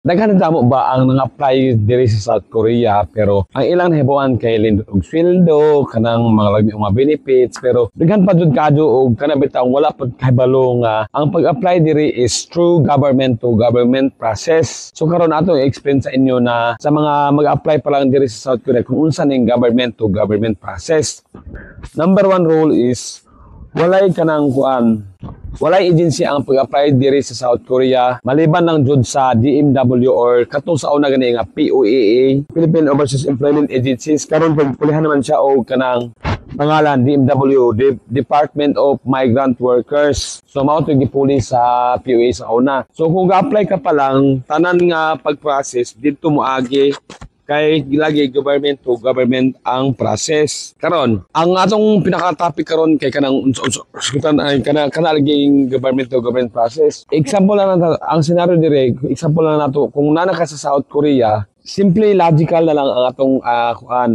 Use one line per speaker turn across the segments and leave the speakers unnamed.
daghan na mo ba ang nang-apply diri sa South Korea pero ang ilang nahibawan kay lindot og sweldo kanang mga lagmi mga benefits pero daghan pa jud kadto og kana bitaw wala pud kahibalo nga ang pag-apply diri is through government to government process. So karon ato i-explain sa inyo na sa mga mag-apply pa lang diri sa South Korea kung unsa ning government to government process. Number one rule is walay kanang walay agency ang pag-apply diri sa South Korea maliban lang jud sa DMW or katong sa una gani nga POEA, Philippine Overseas Employment Agencies. Karon pagpulihan naman siya og kanang pangalan DMW, Department of Migrant Workers. So mao to gipuli sa POEA sa una. So kung ga-apply ka pa lang tanan nga pag-process dito mo agi kay lagi government to government ang process. Karon, ang atong pinaka-topic karon kay kanang kana laging government to government process. Example lang ang scenario dire, example lang nato kung nana ka sa South Korea, simply logical na lang ang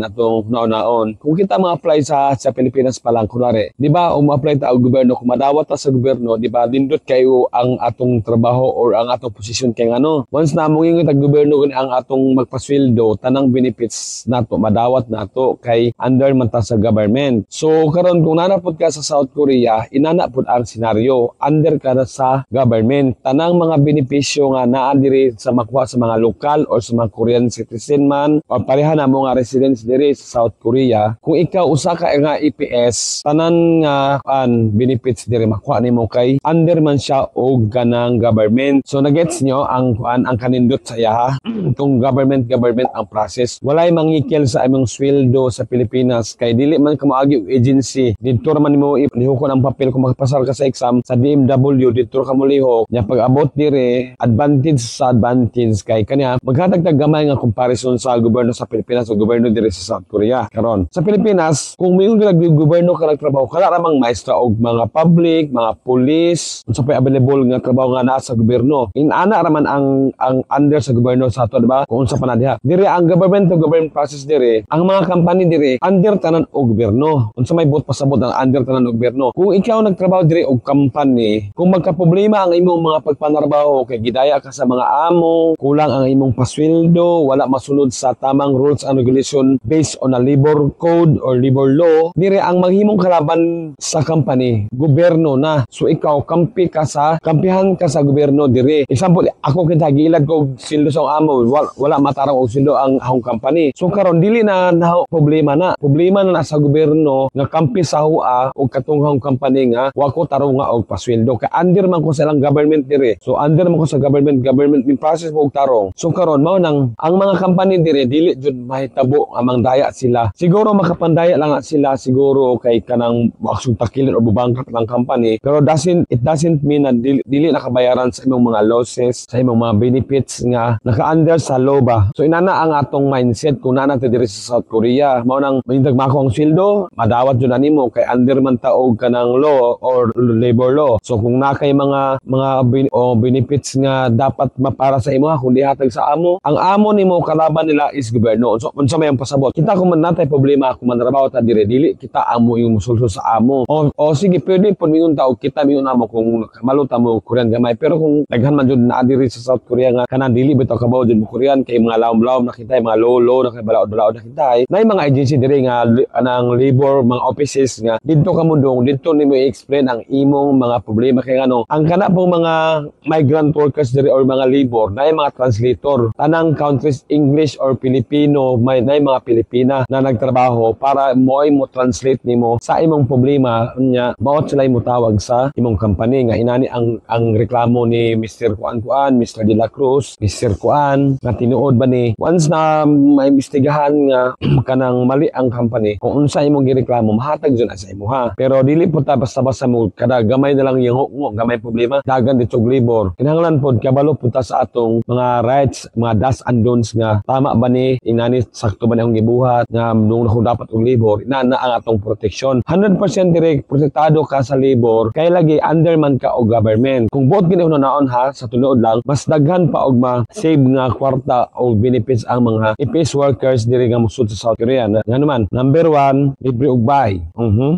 atong naon-naon. Kung kita ma-apply sa Pilipinas pa lang kunwari, di ba, ma-apply ta og gobyerno, kung madawat ta sa gobyerno, di ba, lindot kayo ang atong trabaho or ang atong posisyon kay ngano. Once na mong ang gobyerno gani ang atong magpasweldo, tanang benefits nato, madawat nato kay under man ta sa government. So karon kung nanapod ka sa South Korea, inana pud ang senaryo, under ka na sa government. Tanang mga benepisyo nga naa diri sa makuha sa mga lokal or sa mga Korean citizen man o pareha na mo nga residents diri sa South Korea, kung ikaw usa ka nga EPS, tanan nga benefits diri makuha nimo kay under man siya og ganang government. So nagets nyo ang kanindot sa iya kung government ang process. Walay mangikil sa among sweldo sa Pilipinas kay dili man ka moagi og agency. Dito man nimo lihokon ang papel kung makapasar ka sa exam sa DMW, dito ka mo lihok nya pag-abot diri advantage sa advantage kay kaniya maghatag tag gamay nga comparison sa gobyerno sa Pilipinas o gobyerno diri sa South Korea. Karon sa Pilipinas, kung mayong gobyerno ka nagtrabaho, kala ramang maestra og mga public, mga police, unsa pa available nga trabaho nga naa sa gobyerno. Inana raman ang under sa gobyerno sa ato, diba? Kung unsa pa na diha. Diri ang government to government process diri, ang mga company diri under tanan og gobyerno. Unsa may buot pasabot ang under tanan og gobyerno. Kung ikaw nagtrabaho diri og company, kung magka-problema ang imong mga pagpanarbaho kay gidaya ka sa mga amo, kulang ang imong pasweldo, wala masunod sa tamang rules and regulation based on a labor code or labor law, dire ang maghimong kalaban sa company, gobyerno na. So ikaw kampihan ka sa gobyerno dire. Example, ako kita gilad ko sildo sa amo, wala matarang og sildo ang akong company. So karon dili na problema na. Problema na sa gobyerno nga kampi sa hua og katunghang company nga wa ko tarong nga og pasweldo. Kay under man ko sa ilang government dire. So under man ko sa government in process mo og tarong. So karon mao nang ang mga company dire dili jud mahitabo amang daya sila. Siguro makapandaya lang sila siguro kay kanang aksyon takilin o bubangkak ng company. Pero it doesn't mean na dili nakabayaran sa imong mga losses, sa imong mga benefits nga naka-under sa law ba. So inana ang atong mindset kung naa ta diri sa South Korea. Mao nang mahintag mako ang sweldo, madawat jud nimo kay under man ta og kanang law or labor law. So kung na kay mga benefits nga dapat mapara sa imo kundi hatag sa amo, ang amo nimo kalaban nila is gobyerno. So unsa may ang pasabot, kita kung man natay problema kung man trabaho ta dili kita amo yung musulso sa amo. O sige pwede pud mingon ta og kita mingon amo kung maluta mo Korean gamay. Pero kung daghan man jud na diri sa South Korea nga kanang dili bitaw kabaw jud mo Korean kay mga lawom-lawom na kita, mga lolo na kay balaod-balaod na kita. Nay mga agency diri nga anang labor mga offices nga didto ka mo dong didto nimo i-explain ang imong mga problema kay ngano ang kana pong mga migrant workers diri or mga labor nay mga translator tanang countries English or Filipino, may mga Pilipina na nagtrabaho para mo translate nimo sa imong problema nya mao sila mo tawag sa imong company nga inani ang reklamo ni Mr. Kuan, Mr. De La Cruz, Mr. Kuan nga tinuod ba ni once na may investigahan nga kanang mali ang company kung unsa imong gireklamo mahatag jud sa imo ha. Pero dili po ta basta-basta mo kada gamay na lang yung gamay problema dagan dito og labor. Kinahanglan pod kabalo punta sa atong mga rights, mga das and opinions nga tama ba ni inani sakto ba ni akong gibuhat nga nung ako dapat og labor ina na ang atong proteksyon. 100% direct protektado ka sa labor kay lagi under man ka og government. Kung buot gini naon ha sa tunood lang mas daghan pa og ma-save nga kwarta o benefits ang mga EPS workers diri nga musud sa South Korea. Nga naman, number 1, libre og bay.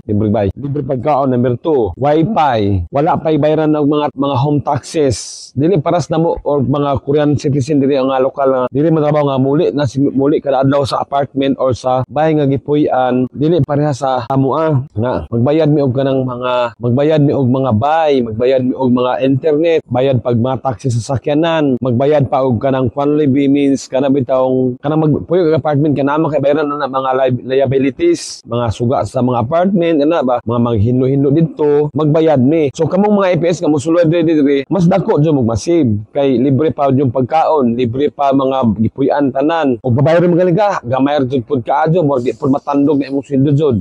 Libre bay. Libre pagkaon. Number 2, wifi. Wala pay bayaran ng mga home taxes. Dili paras na mo or mga Korean citizen diri ang lokal nga dili matrabaho nga muli kada adlaw sa apartment or sa bahay nga gipuy-an. Dili pareha sa amua nga magbayad mi og kanang mga bay, magbayad mi og mga internet, bayad pag mga taxes sa sakyanan, magbayad pa og kanang panlibi means kana bitawng kanang magpuyo og apartment kanama kay bayaran na mga liabilities, mga suga sa mga apartment ana ba, mga maghinlo-hinlo didto, magbayad ni. So kamong mga EPS nga mosulod diri mas dako jud mo masave kay libre pa yung pagkaon, libre pa mga gipuy-an tanan. O babayran mo galiga, gamay ra jud pud kaadyo, murag di pud matandog na imong sweldo jud.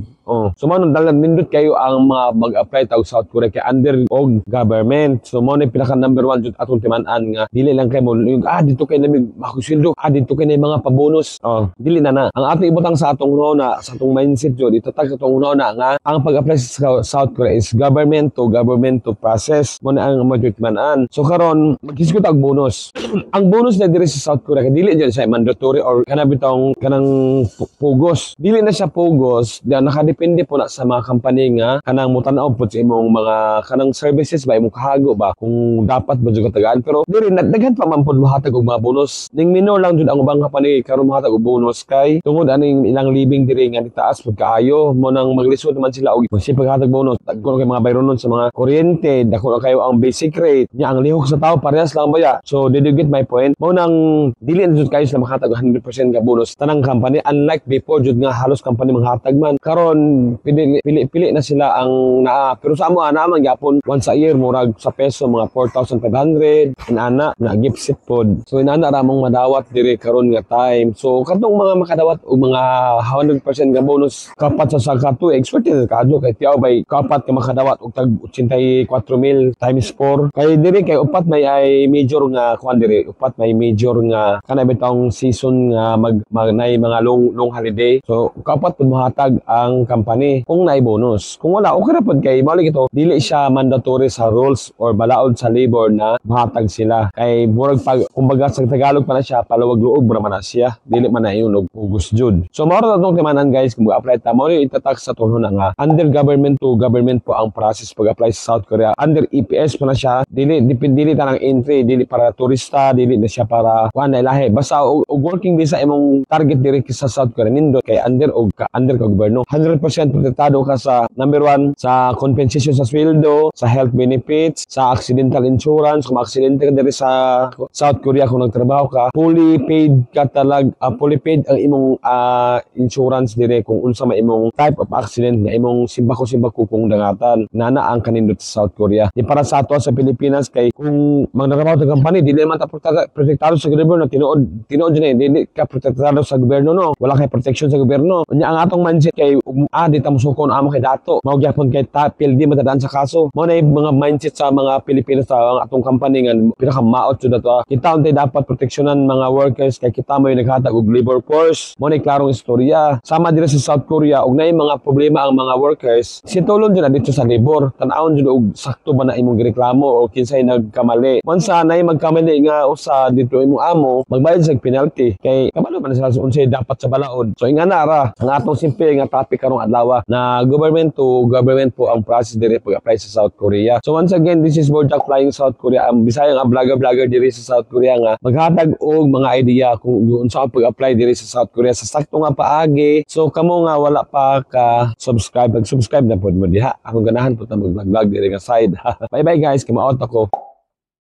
So mo nang dalan nindot kayo ang mga mag-apply tawag South Korea kay under og government. So mo na pinaka number 1 jud atong timan-an nga dili lang kay mo dito kay lamig makusweldo, dito kay na mga pabonus. Dili na. Ang ato ibutang sa atong una, sa atong mindset jud itatag sa atong una nga ang pag-apply sa South Korea is government to process. Mo na ang timan-an. So karon maghisgot og bonus. Ang bonus na diri sa South Korea kay dili jud siya mandatory or kana bitong kanang pugos. Dili na siya pugos, depende po na sa mga company nga kanang mutanaw po sa imong mga kanang services ba imong kahago ba kung dapat ba jud katagaan. Pero diri daghan pa man pud mohatag og mga bonus. Ning minor lang jud ang ubang company karon mohatag og bonus kay tungod aning ilang living diri nga nitaas pud kaayo mo nang maglisod naman sila og si paghatag bonus. Dagko kay mga bayronon sa mga kuryente, dako kayo ang basic rate nya ang lihok sa tao parehas lang ba ya. So did you get my point? Mo nang dili na jud kayo sila makatag 100% ka bonus tanang company unlike before jud nga halos company manghatag man. Karon pili na sila ang naa. Pero sa amo naman gyapon once a year murag sa peso mga 4,500 inana na gift set pod. So inana ra mong madawat diri karon nga time. So katong mga makadawat og mga 100% nga bonus kapat sa saka to expected kadto kay tiaw bay kapat ka makadawat og tag 84,000 times 4. Kay diri kay upat may ay major nga kuan diri upat may major nga kana bitong season nga magnay mga long holiday. So kapat pud mohatag ang company kung naay bonus. Kung wala, okay ra pod kay balik ito, dili siya mandatory sa rules or balaod sa labor na mahatag sila. Kay murag pag kumbaga sa Tagalog pa na siya, palawag loob ra man na siya. Dili man na yun og ugos jud. So mao ra tong timanan guys kung mag-apply ta mo itatak sa tulo na nga under government to government po ang process pag-apply sa South Korea. Under EPS pa na siya. Dili tanang entry, dili para turista, dili na siya para kuan na ilahi. Basta og working visa imong target diri sa South Korea nindot kay under ka gobyerno. 100% protektado ka sa number 1 sa compensation sa sweldo, sa health benefits, sa accidental insurance, kung aksidente ka diri sa South Korea kung nagtrabaho ka, fully paid fully paid ang imong insurance diri kung unsa may imong type of accident na imong simbako kung dangatan nana ang kanindot sa South Korea. Di para sa ato sa Pilipinas kay kung magtrabaho sa company dili man ta protektado sa gobyerno tinuod dili ka protektado sa gobyerno no, wala kay protection sa gobyerno. Unya ang atong mindset kay di ta musukon amo kay dato mao gyapon kay tapil di matadaan sa kaso. Mao na mga mindset sa mga Pilipino sa atong company nga pinaka maot jud ato. Kita untay dapat proteksyonan mga workers kay kita mo naghatag og labor force. Mao na klarong istorya. Sama diri sa South Korea og naay mga problema ang mga workers. Situlon jud dito sa labor. Tan-awon jud og sakto ba na imong gireklamo o kinsay nagkamali. Once naay magkamali nga usa dito imong amo, magbayad sa penalty kay kabalo man sila unsay dapat sa balaod. So ingana ra ang atong simple nga topic karong adlaw na government to government po ang process diri pag-apply sa South Korea. So once again, this is Bojack Flying South Korea. Ang bisayang vlogger diri sa South Korea nga maghatag og mga idea kung unsa ang pag-apply diri sa South Korea sa sakto nga paagi. So kamo nga wala pa ka subscribe, mag-subscribe na pod mo diha. Akong ganahan pud ta mag-vlog diri nga side. Bye bye guys, kimo out ako.